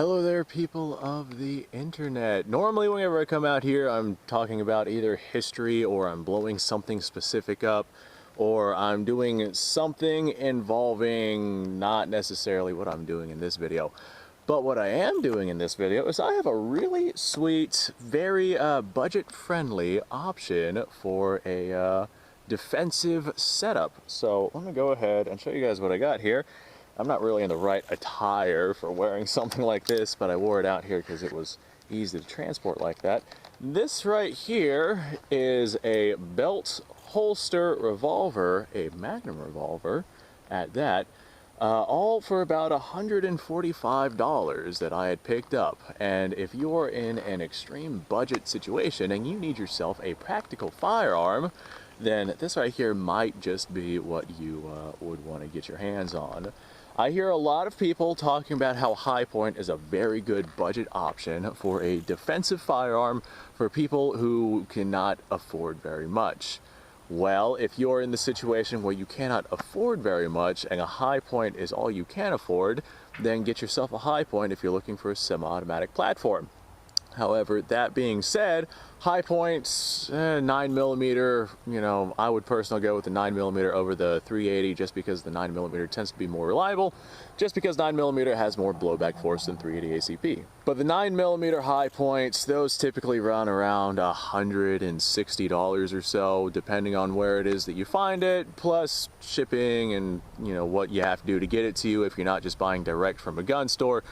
Hello there, people of the internet. Normally whenever I come out here, I'm talking about either history, or I'm blowing something specific up, or I'm doing something involving not necessarily what I'm doing in this video. But what I am doing in this video is I have a really sweet, very budget-friendly option for a defensive setup. So let me go ahead and show you guys what I got here. I'm not really in the right attire for wearing something like this, but I wore it out here because it was easy to transport like that. This right here is a belt holster revolver, a Magnum revolver at that, all for about $145 that I had picked up. And if you're in an extreme budget situation and you need yourself a practical firearm, then this right here might just be what you would want to get your hands on. I hear a lot of people talking about how Hi-Point is a very good budget option for a defensive firearm for people who cannot afford very much. Well, if you're in the situation where you cannot afford very much and a Hi-Point is all you can afford, then get yourself a Hi-Point if you're looking for a semi-automatic platform. However, that being said, Hi-Point's 9mm, you know, I would personally go with the 9mm over the 380 just because the 9mm tends to be more reliable, just because 9mm has more blowback force than 380 ACP. But the 9mm Hi-Points, those typically run around $160 or so, depending on where it is that you find it, plus shipping and, you know, what you have to do to get it to you if you're not just buying direct from a gun store.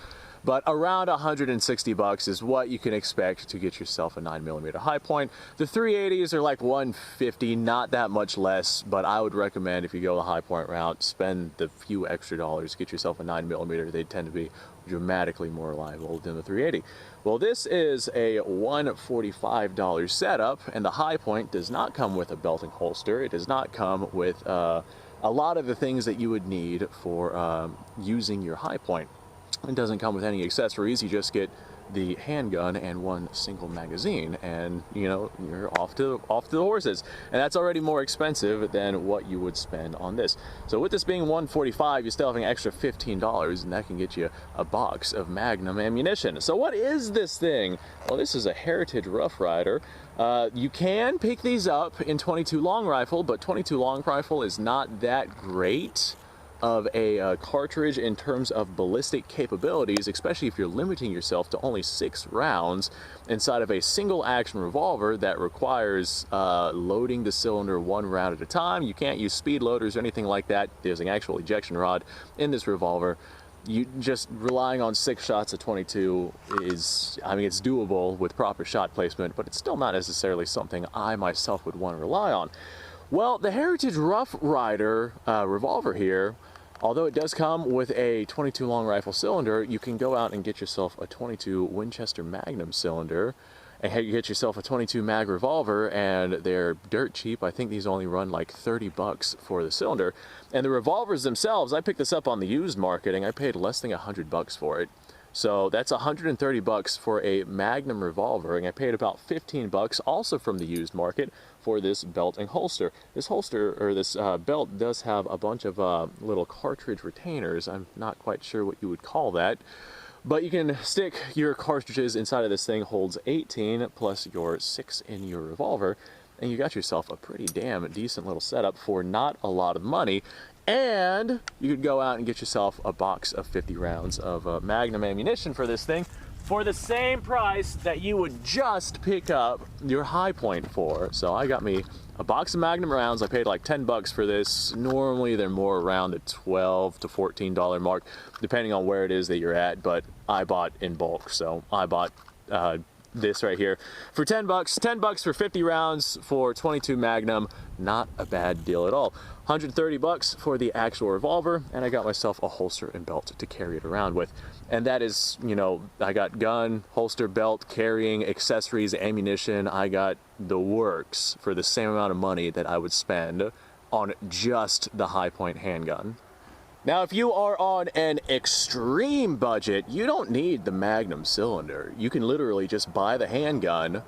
But around 160 bucks is what you can expect to get yourself a 9mm Hi-Point. The 380s are like 150, not that much less, but I would recommend if you go the Hi-Point route, spend the few extra dollars, get yourself a 9mm. They tend to be dramatically more reliable than the 380. Well, this is a $145 setup, and the Hi-Point does not come with a belt and holster. It does not come with a lot of the things that you would need for using your Hi-Point. It doesn't come with any accessories. You just get the handgun and one single magazine, and you know, you're off to the horses. And that's already more expensive than what you would spend on this. So with this being $145, you still have an extra $15, and that can get you a box of Magnum ammunition. So what is this thing? Well, this is a Heritage Rough Rider. You can pick these up in 22 long rifle, but 22 long rifle is not that great of a cartridge in terms of ballistic capabilities, especially if you're limiting yourself to only 6 rounds inside of a single action revolver that requires loading the cylinder 1 round at a time. You can't use speed loaders or anything like that. There's an actual ejection rod in this revolver. You just relying on 6 shots of 22 is, I mean, it's doable with proper shot placement, but it's still not necessarily something I myself would want to rely on. Well, the Heritage Rough Rider revolver here, although it does come with a 22 long rifle cylinder, you can go out and get yourself a 22 Winchester Magnum cylinder, and you get yourself a 22 mag revolver, and they're dirt cheap. I think these only run like 30 bucks for the cylinder. And the revolvers themselves, I picked this up on the used market, and I paid less than 100 bucks for it. So that's 130 bucks for a Magnum revolver, and I paid about 15 bucks also from the used market for this belt and holster. This holster, or this belt, does have a bunch of little cartridge retainers. I'm not quite sure what you would call that, but you can stick your cartridges inside of this thing. Holds 18 plus your 6 in your revolver, and you got yourself a pretty damn decent little setup for not a lot of money. And you could go out and get yourself a box of 50 rounds of Magnum ammunition for this thing for the same price that you would just pick up your Hi-Point for. So I got me a box of Magnum rounds. I paid like 10 bucks for this. Normally they're more around the $12 to $14 mark, depending on where it is that you're at, but I bought in bulk. So I bought this right here for 10 bucks. 10 bucks for 50 rounds for 22 Magnum. Not a bad deal at all. 130 bucks for the actual revolver, and I got myself a holster and belt to carry it around with. And that is, you know, I got gun, holster, belt, carrying, accessories, ammunition. I got the works for the same amount of money that I would spend on just the Hi-Point handgun. Now, if you are on an extreme budget, you don't need the Magnum cylinder. You can literally just buy the handgun,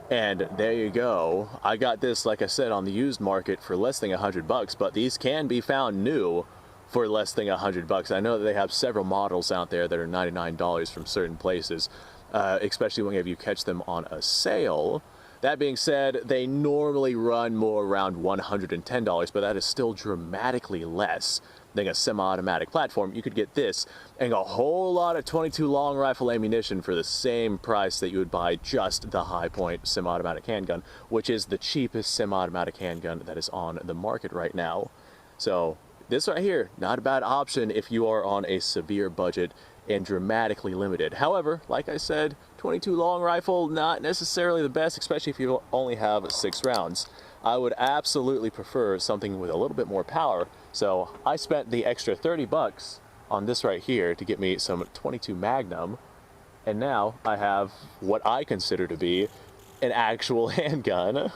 and there you go. I got this, like I said, on the used market for less than 100 bucks, but these can be found new for less than $100. I know that they have several models out there that are $99 from certain places, especially whenever you catch them on a sale. That being said, they normally run more around $110, but that is still dramatically less than a semi-automatic platform. You could get this and a whole lot of 22 long rifle ammunition for the same price that you would buy just the Hi-Point semi-automatic handgun, which is the cheapest semi-automatic handgun that is on the market right now. So this right here, not a bad option if you are on a severe budget and dramatically limited. However, like I said, 22 long rifle, not necessarily the best, especially if you only have 6 rounds. I would absolutely prefer something with a little bit more power. So I spent the extra 30 bucks on this right here to get me some 22 Magnum. And now I have what I consider to be an actual handgun.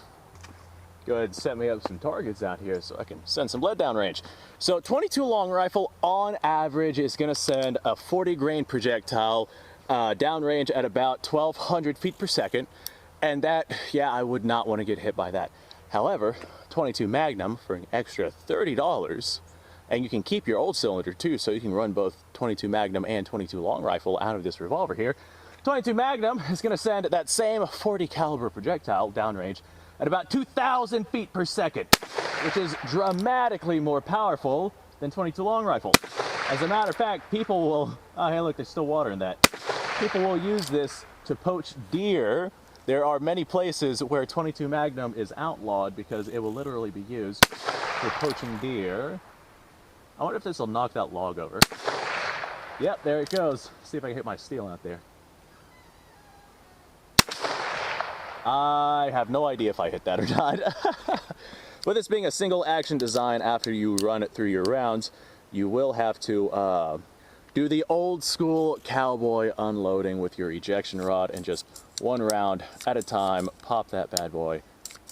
Go ahead and set me up some targets out here so I can send some lead downrange. So 22 long rifle on average is going to send a 40 grain projectile downrange at about 1,200 feet per second. And that, yeah, I would not want to get hit by that. However, 22 Magnum for an extra $30, and you can keep your old cylinder too, so you can run both 22 Magnum and 22 long rifle out of this revolver here. 22 Magnum is going to send that same 40 caliber projectile downrange at about 2,000 feet per second, which is dramatically more powerful than 22 long rifle. As a matter of fact, people will, oh hey look, there's still water in that. People will use this to poach deer. There are many places where 22 Magnum is outlawed because it will literally be used for poaching deer. I wonder if this will knock that log over. Yep, there it goes. See if I can hit my steel out there. I have no idea if I hit that or not. With this being a single action design, after you run it through your rounds, you will have to do the old school cowboy unloading with your ejection rod and just one round at a time, pop that bad boy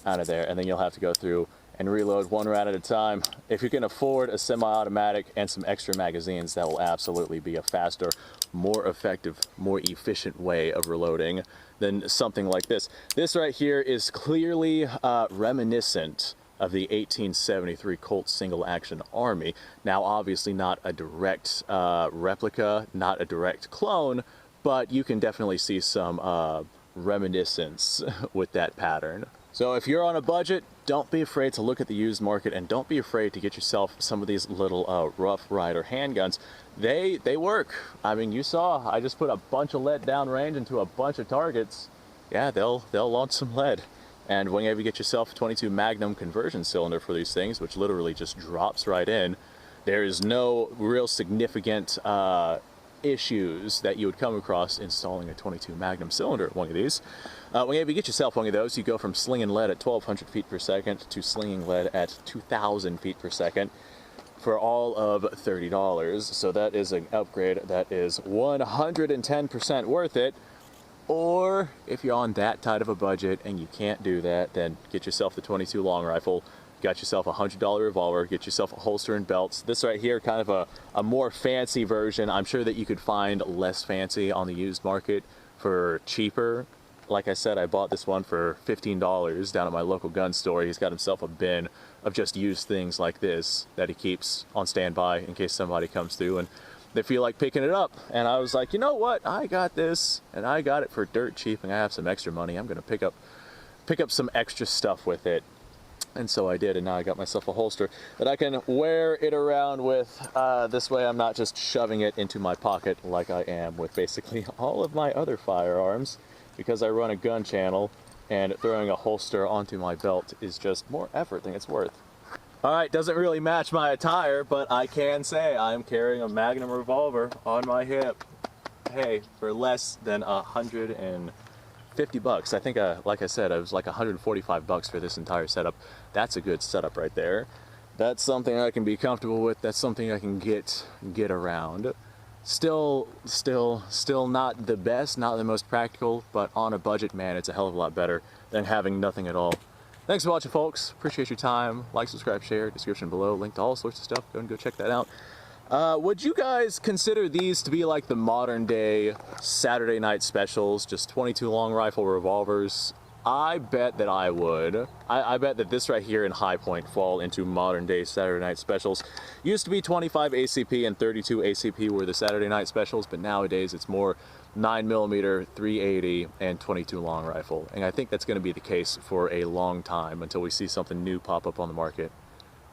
out of there, and then you'll have to go through and reload one round at a time. If you can afford a semi-automatic and some extra magazines, that will absolutely be a faster, more effective, more efficient way of reloading than something like this. This right here is clearly reminiscent of the 1873 Colt single action Army. Now obviously not a direct replica, not a direct clone, but you can definitely see some reminiscence with that pattern. So if you're on a budget, don't be afraid to look at the used market, and don't be afraid to get yourself some of these little Rough Rider handguns. They work. I mean, you saw, I just put a bunch of lead downrange into a bunch of targets. Yeah, they'll launch some lead. And whenever you get yourself a 22 Magnum conversion cylinder for these things, which literally just drops right in, there is no real significant issues that you would come across installing a 22 Magnum cylinder, one of these. Whenever you get yourself one of those, you go from slinging lead at 1,200 feet per second to slinging lead at 2,000 feet per second for all of $30. So that is an upgrade that is 110% worth it. Or if you're on that tight of a budget and you can't do that, then get yourself the 22 long rifle. Got yourself a $100 revolver, get yourself a holster and belts. This right here, kind of a more fancy version. I'm sure that you could find less fancy on the used market for cheaper. Like I said, I bought this one for $15 down at my local gun store. He's got himself a bin of just used things like this that he keeps on standby in case somebody comes through and they feel like picking it up. And I was like, you know what? I got this, and I got it for dirt cheap, and I have some extra money. I'm gonna pick up some extra stuff with it. And so I did, and now I got myself a holster that I can wear it around with. This way I'm not just shoving it into my pocket like I am with basically all of my other firearms, because I run a gun channel, and throwing a holster onto my belt is just more effort than it's worth. Alright, doesn't really match my attire, but I can say I'm carrying a Magnum revolver on my hip. Hey, for less than $150. I think, like I said, it was like $145 for this entire setup. That's a good setup right there. That's something I can be comfortable with. That's something I can get around. Still not the best, not the most practical, but on a budget, man, it's a hell of a lot better than having nothing at all. Thanks for watching, folks. Appreciate your time. Like, subscribe, share. Description below. Link to all sorts of stuff. Go and go check that out. Would you guys consider these to be like the modern day Saturday night specials? Just 22 long rifle revolvers I bet that I would. I bet that this right here in High Point fall into modern day Saturday night specials. Used to be 25 ACP and 32 ACP were the Saturday night specials, but nowadays it's more 9mm, 380, and 22 long rifle. And I think that's going to be the case for a long time until we see something new pop up on the market.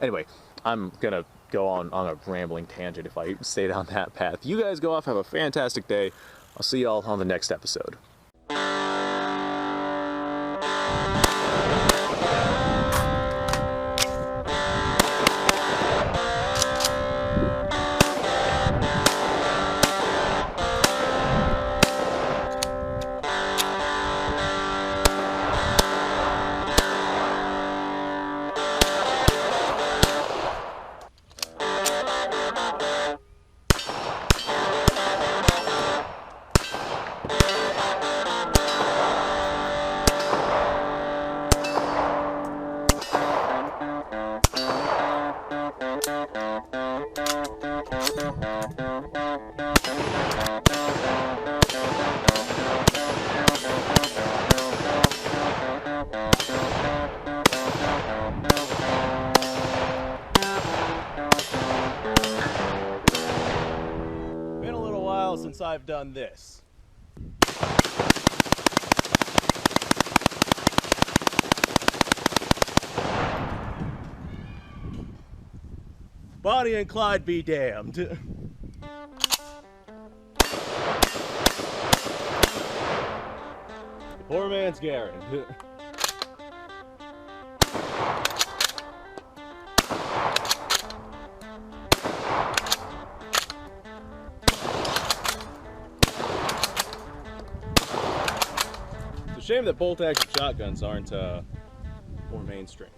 Anyway, I'm going to go on a rambling tangent if I stay down that path. You guys go off, have a fantastic day. I'll see y'all on the next episode. Been a little while since I've done this. Bonnie and Clyde be damned. Poor man's Garrett. It's a shame that bolt-action shotguns aren't more mainstream.